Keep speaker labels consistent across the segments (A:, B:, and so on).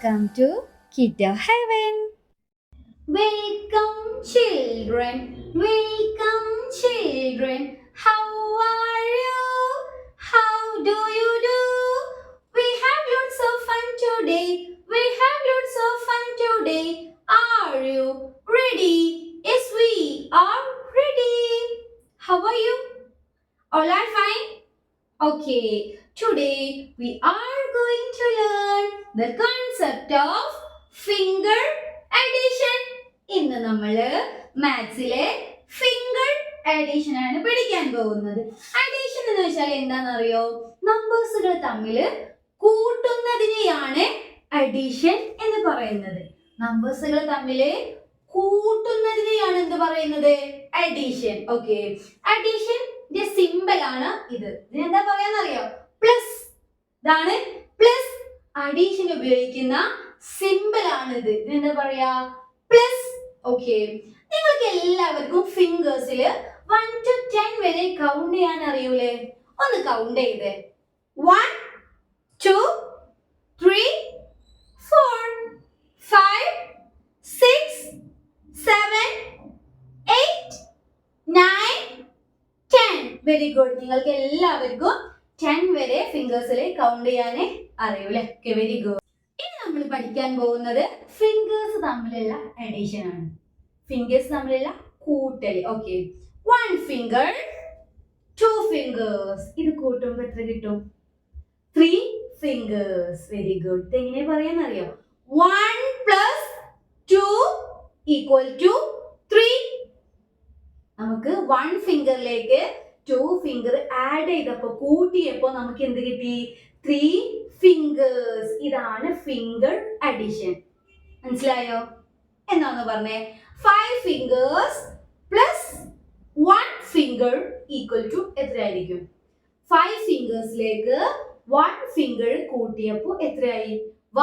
A: Welcome to Kiddo Heaven. Welcome children, welcome children. How are you? How do you do? We have lots of fun today. We have lots of fun today. Are you ready? Yes, we are ready. How are you? All are fine? Okay, today we are going to learn the concept of finger addition. ഇന്ന് നമ്മള് മാത്സിലെ finger addition ആണ് പഠിക്കാൻ പോകുന്നത്. Addition എന്ന് വെച്ചാൽ എന്താണെന്നറിയോ? നമ്പേഴ്സുകൾ തമ്മിൽ കൂട്ടുന്നതിനെയാണ് addition എന്ന് പറയുന്നത്. നമ്പേഴ്സുകൾ തമ്മിൽ കൂട്ടുന്നതിനെയാണ് എന്ത് പറയുന്നത്? അഡീഷൻ. ഓക്കെ, അഡീഷൻ സിമ്പിൾ ആണ് ഇത്. ഇതിനെന്താ പറയാന്നറിയോ? പ്ലസ്. ഇതാണ് പ്ലസ്. അഡീഷൻ ഉപയോഗിക്കുന്ന സിമ്പിൾ ആണ് ഇത്. ഇതിനെന്താ പറയാ? പ്ലസ്. ഓക്കെ, നിങ്ങൾക്ക് എല്ലാവർക്കും ഫിംഗേഴ്സിൽ 1 to 10 വരെ കൗണ്ട് ചെയ്യാൻ അറിയൂലേ? ഒന്ന് കൗണ്ട് ചെയ്തേ. 1 2 3 4 5 6 7 8 9 10. Very good. നിങ്ങൾക്ക് എല്ലാവർക്കും 10 വരെ ഫിംഗേഴ്സിൽ കൗണ്ട് ചെയ്യാനേ അറിയൂലേ? Okay, very good. ഇനി നമ്മൾ പഠിക്കാൻ പോകുന്നത് ഫിംഗേഴ്സ് തമ്മിലുള്ള അഡീഷൻ ആണ്. ഫിംഗേഴ്സ് തമ്മിലുള്ള കൂട്ടൽ. Okay, 1 finger 2 fingers. ഇത് കൂട്ടുമ്പോൾ എത്ര കിട്ടും? 3 fingers. Very good. ഇത് എങ്ങനെ പറയാന്നറിയോ? 1 plus 2 equal to 3. നമുക്ക് 1 ഫിംഗറിലേക്ക് 2 ഫിംഗർ ആഡ് ചെയ്തപ്പോൾ കൂട്ടിയപ്പോൾ നമുക്ക് എന്ത് കിട്ടി? 3 ഫിംഗേഴ്സ്. ഇതാണ് ഫിംഗർ അഡീഷൻ. മനസ്സിലായോ? എന്താന്ന് പറഞ്ഞേ? 5 fingers plus 1 finger equal to എത്രയായിരിക്കും? 5 ഫിംഗേഴ്സിലേക്ക് 1 ഫിംഗർ കൂട്ടിയപ്പോൾ എത്രയായി?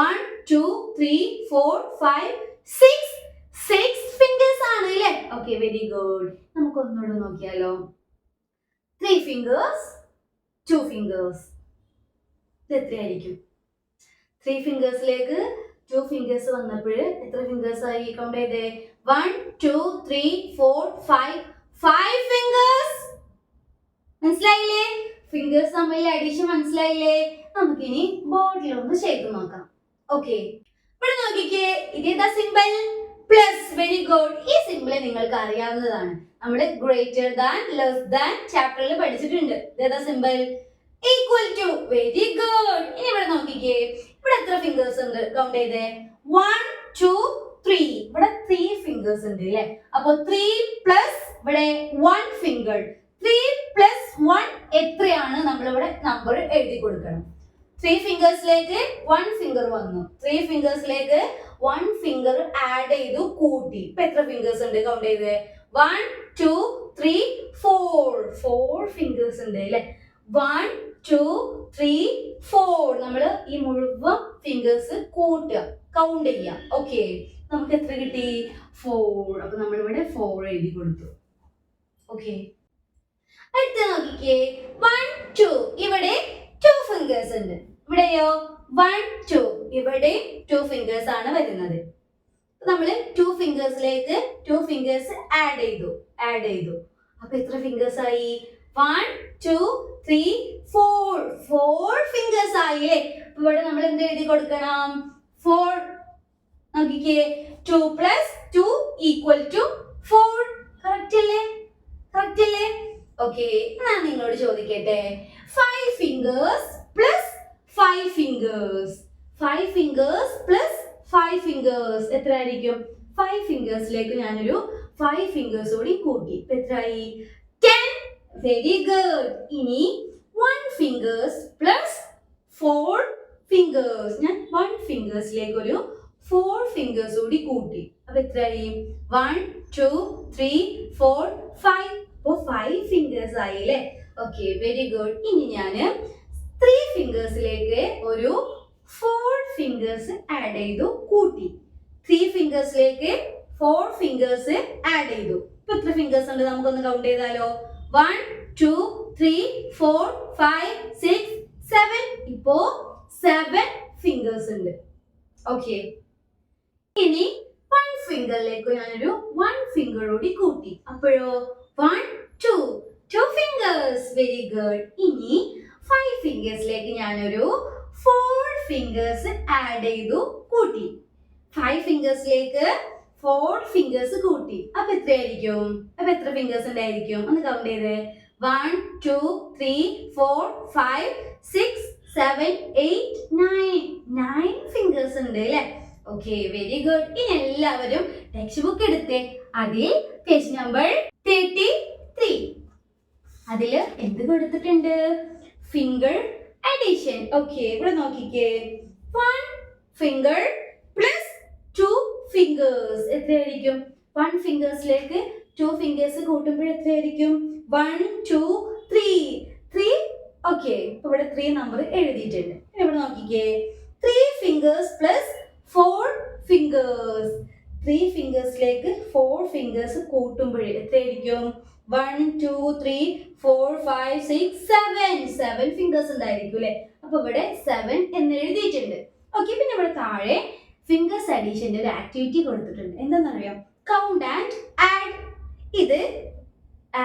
A: 1 2 3 4 5 6 ഫിംഗേഴ്സ് ആണ് അല്ലേ? Okay, very good. നമുക്ക് ഒന്നുകൂടെ നോക്കിയാലോ? 3 ഫിംഗേഴ്സ് 2 ഫിംഗേഴ്സ്. ഇത് എത്രയായിരിക്കും? 3 ഫിംഗേഴ്സിലേക്ക് 2 ഫിംഗേഴ്സ് വന്നപ്പോൾ എത്ര ഫിംഗേഴ്സ് ആയി? കൗണ്ട് ചെയ്തേ. 1 2 3 4 5 ഫിംഗേഴ്സ്. മനസ്സിലായില്ലേ? ഫിംഗേഴ്സ് തമ്മിൽ അഡീഷൻ മനസ്സിലായില്ലേ? നമുക്കിനി ബോർഡിൽ ഒന്ന് ചെയ്ത് നോക്കാം. ഓക്കെ, ഇവിടെ നോക്കിക്കേ. ഇതേതാ സിമ്പിൾ? പ്ലസ്. Very good. ഈ സിമ്പിൾ നിങ്ങൾക്ക് അറിയാവുന്നതാണ്. നമ്മൾ ഗ്രേറ്റർ ദാൻ ലെസ് ദാൻ ചാപ്റ്ററിൽ പഠിച്ചിട്ടുണ്ട്. ഇതേതാ simple? Equal to. Very good. ഇനി ഇവിടെ നോക്കിക്കേ. ഇവിടെ എത്ര ഫിംഗേഴ്സ് ഉണ്ട്? കൗണ്ട് ചെയ്തേ. 1 2 3. ഇവിടെ 3 ഫിംഗേഴ്സ് ഉണ്ട് അല്ലേ? അപ്പൊ 3 പ്ലസ് ഇവിടെ 1 ഫിംഗർ. 3 പ്ലസ് 1 എത്രയാണ്? നമ്മളിവിടെ നമ്പർ എഴുതി കൊടുക്കണം. 3 ഫിംഗേഴ്സിലേക്ക് 1 ഫിംഗർ വന്നു. 3 ഫിംഗേഴ്സിലേക്ക് 1 ഫിംഗർ ആഡ് ചെയ്തു കൂട്ടി. ഇപ്പൊ എത്ര ഫിംഗേഴ്സ് ഉണ്ട്? കൗണ്ട് ചെയ്തേ. 1 2 3 4 ഫിംഗേഴ്സ് ഉണ്ട് അല്ലേ? 1 2 3 4. നമ്മള് ഈ മുഴുവൻ ഫിംഗേഴ്സ് കൂട്ടുക, കൗണ്ട് ചെയ്യാം. ഓക്കെ, നമുക്ക് എത്ര കിട്ടി? 4. അപ്പൊ നമ്മളിവിടെ 4 എഴുതി കൊടുത്തു. ഓക്കെ, അടുത്ത നോക്കിക്കേ. 1 2. ഇവിടെ 2 ഫിംഗേഴ്സ് ഉണ്ട്. ഇവിടെയോ 1 2. ഇവിടെ 2 ഫിംഗേഴ്സ് ആണ് വരുന്നത്. നമ്മൾ 2 ഫിംഗേഴ്സിലേക്ക് 2 ഫിംഗേഴ്സ് ആഡ് ചെയ്തു. അപ്പൊ എത്ര ഫിംഗേഴ്സ് ആയി? 1 2 3 4 ഫിംഗേഴ്സ് ആയില്ലേ? അപ്പൊ ഇവിടെ നമ്മൾ എന്ത് എഴുതി കൊടുക്കണം? 4. നോക്കിക്കേ. 2 പ്ലസ് 2 ഈക്വൽ ടു 4. കറക്റ്റ് അല്ലേ? ഓക്കെ, ഞാൻ നിങ്ങളോട് ചോദിക്കട്ടെ. 5 fingers plus 5 fingers. 5 fingers plus 5 fingers എത്രയായിരിക്കും? 5 ഫിംഗേഴ്സിലേക്ക് ഞാനൊരു 5 ഫിംഗേഴ്സ് കൂടി കൂട്ടി. എത്രയായി? 10. Very good. ഇനി 1 ഫിംഗേഴ്സ് പ്ലസ് 4 ഫിംഗേഴ്സ്. ഞാൻ 1 ഫിംഗേഴ്സിലേക്ക് ഒരു 4 ഫിംഗേഴ്സ് കൂടി കൂട്ടി. അപ്പൊ എത്രയായി? 1 2 3 4 5. അപ്പൊ 5 ഫിംഗേഴ്സ് ആയി അല്ലേ? Okay, very good. ഇനി ഞാന് 3 ഫിംഗേഴ്സിലേക്ക് ഒരു 4 ഫിംഗേഴ്സ് ആഡ് ചെയ്തു കൂട്ടി. 3 ഫിംഗേഴ്സിലേക്ക് 4 ഫിംഗേഴ്സ് ആഡ് ചെയ്തു. ഇപ്പൊ എത്ര ഫിംഗേഴ്സ് ഉണ്ട്? നമുക്കൊന്ന് കൗണ്ട് ചെയ്താലോ? 1 2 3 4 5 6 7. ഇപ്പോ 7 ഫിംഗേഴ്സ് ഉണ്ട്. ഓക്കെ, ഇനി വൺ ഫിംഗറിലേക്ക് ഞാനൊരു വൺ ഫിംഗർ കൂടി കൂട്ടി. അപ്പോഴോ 1 2 2 ഫിംഗേഴ്സ്. Very good. ഇനി 5 ഫിംഗേഴ്സിലേക്ക് ഞാനൊരു 4 ഫിംഗേഴ്സ് ആഡ് ചെയ്തു കൂട്ടി. 5 ഫിംഗേഴ്സിലേക്ക് 4 ഫിംഗേഴ്സ് കൂട്ടി. അപ്പൊ എത്രയായിരിക്കും? അപ്പൊ എത്ര ഫിംഗേഴ്സ് ഉണ്ടായിരിക്കും? ഒന്ന് കൗണ്ട് ചെയ്തേ. 1 2 3 4 5 6 7 8 9 ഫിംഗേഴ്സ് ഉണ്ട് അല്ലേ? Okay, very good. ഇനി എല്ലാവരും ടെക്സ്റ്റ് ബുക്ക് എടുത്തേ. അതിൽ പേജ് നമ്പർ 33. അതില് എന്ത് കൊടുത്തിട്ടുണ്ട്? Finger addition. ഓക്കെ, ഇവിടെ നോക്കിക്കേ. 1 ഫിംഗർ പ്ലസ് 2 ഫിംഗേഴ്സ് എത്രയായിരിക്കും? 1 ഫിംഗേഴ്സിലേക്ക് 2 ഫിംഗേഴ്സ് കൂട്ടുമ്പോൾ എത്രയായിരിക്കും? 1 2 3. ഓക്കെ, ഇപ്പൊ ഇവിടെ 3 നമ്പർ എഴുതിയിട്ടുണ്ട്. ഇവിടെ നോക്കിക്കേ. 3 ഫിംഗേഴ്സ് പ്ലസ് 4 ഫിംഗേഴ്സ്. 3 ഫിംഗേഴ്സിലേക്ക് 4 ഫിംഗേഴ്സ് കൂട്ടുമ്പോൾ എത്രയായിരിക്കും? 1 2 3 4 5 6 7 ഫിംഗേഴ്സ് ഉണ്ടായിരിക്കും അല്ലെ? അപ്പൊ ഇവിടെ 7 എന്ന് എഴുതിയിട്ടുണ്ട്. ഓക്കെ, പിന്നെ ഇവിടെ താഴെ ഫിംഗേഴ്സ് അഡീഷന്റെ ഒരു ആക്ടിവിറ്റി കൊടുത്തിട്ടുണ്ട്. എന്താണെന്നറിയാം? Count and add. ഇത്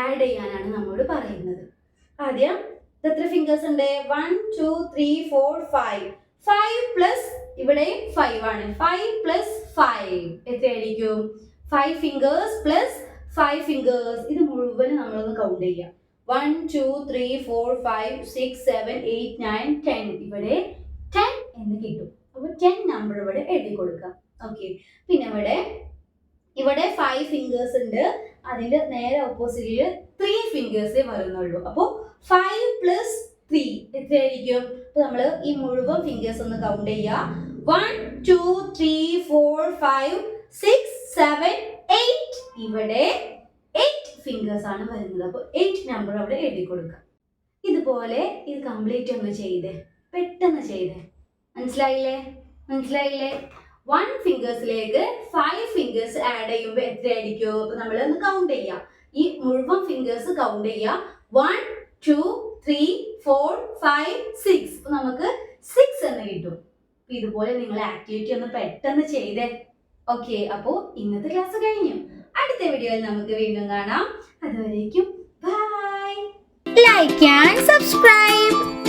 A: ആഡ് ചെയ്യാനാണ് നമ്മോട് പറയുന്നത്. ആദ്യം എത്ര ഫിംഗേഴ്സ് ഉണ്ട്? 1 2 3 4 5. 5 പ്ലസ് ഇവിടെ 5 ആണ്. 5 പ്ലസ് 5 എത്രയായിരിക്കും? 5 ഫിംഗേഴ്സ് പ്ലസ് 5 ഫിംഗേഴ്സ്. ഇത് മുഴുവൻ നമ്മളൊന്ന് കൗണ്ട് ചെയ്യാം. 1 2 3 4 5 6 7 8 9 10. ഇവിടെ 10 എന്ന് കിട്ടും. അപ്പൊ 10 നമ്പർ ഇവിടെ എഴുതി കൊടുക്കാം. ഓക്കെ, പിന്നെ ഇവിടെ 5 ഫിംഗേഴ്സ് ഉണ്ട്. അതിന്റെ നേരെ ഓപ്പോസിറ്റില് 3 ഫിംഗേഴ്സേ വരുന്നുള്ളൂ. അപ്പൊ 5 പ്ലസ് 3 എത്രയായിരിക്കും? അപ്പൊ നമ്മള് ഈ മുഴുവൻ ഫിംഗേഴ്സ് ഒന്ന് കൗണ്ട് ചെയ്യാം. 1 2 3 4 5 6 7 8. ഇവിടെ 8 ഫിംഗേഴ്സ് ആണ് വരുന്നത്. അപ്പൊ 8 നമ്പർ അവിടെ എഴുതി കൊടുക്കാം. ഇതുപോലെ ഇത് കംപ്ലീറ്റ് ഒന്ന് ചെയ്തേ, പെട്ടെന്ന് ചെയ്തേ. മനസ്സിലായില്ലേ? 1 ഫിംഗേഴ്സിലേക്ക് 5 ഫിംഗേഴ്സ് ആഡ് ചെയ്യുമ്പോൾ എത്രയായിരിക്കും? അപ്പൊ നമ്മൾ ഒന്ന് കൗണ്ട് ചെയ്യാം. ഈ മുഴുവൻ ഫിംഗേഴ്സ് കൗണ്ട് ചെയ്യാം. 1 2 3 4 5 6. അപ്പൊ നമുക്ക് 6 എന്ന് കിട്ടും. ഇതുപോലെ നിങ്ങൾ ആക്ടിവിറ്റി ഒന്ന് പെട്ടെന്ന് ചെയ്തേ. ഓക്കെ, അപ്പോ ഇന്നത്തെ ക്ലാസ് കഴിഞ്ഞു. അടുത്ത വീഡിയോയിൽ നമുക്ക് വീണ്ടും കാണാം. അതുവരേക്കും ബൈ. Like and subscribe.